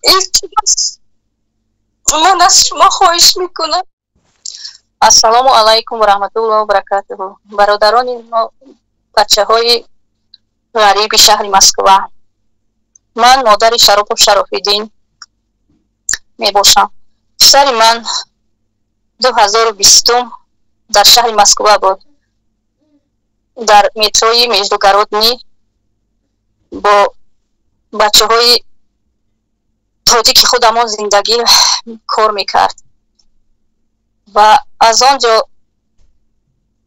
التماس من از شما خواهش میکنم. السلام علیکم و رحمت الله و برکاته. برادران ما، بچه های غریب شهر مسکو، من مادر شرف و شرف‌الدین می باشم. پسر من 2020 در شهر مسکو بود. در متروی مژدوگородنی با بچه های تاجیک خودمان زندگی کار میکرد و از آنجا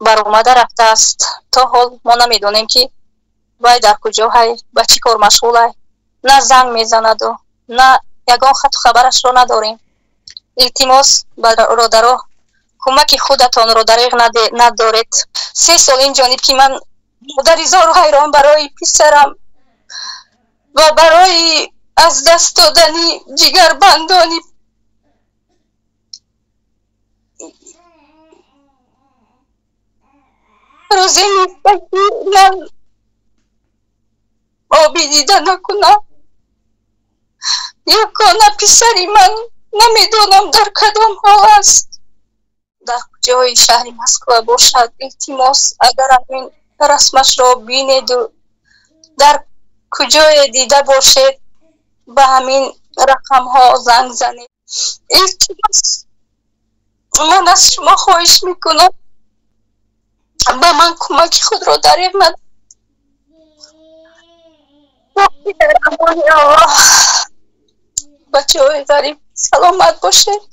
برآمده رفته است. تا حال ما نمیدونیم که وای در کجا های، با چی کار مشغول است. نه زنگ میزند و نه یگان خط و خبرش را نداریم. التماس برادرها کمک خودتان را دریغ ندارید. 3 سال این جانب که من در زار و حیران برای پسرم و برای از دست دادنی جگربندانی روزی من آبی دیده نکنم. یکانه پسری من نمیدونم در کدام حال است، در کجای شهر مسکو باشد. التماس اگر این رسمش را بینید و در کجای دیده باشد به همین رقم ها زنگ زنید. التماس من از شما خواهش میکنم به من کمک خود را دریغ ندارید. بچه های غریب سلامت باشید.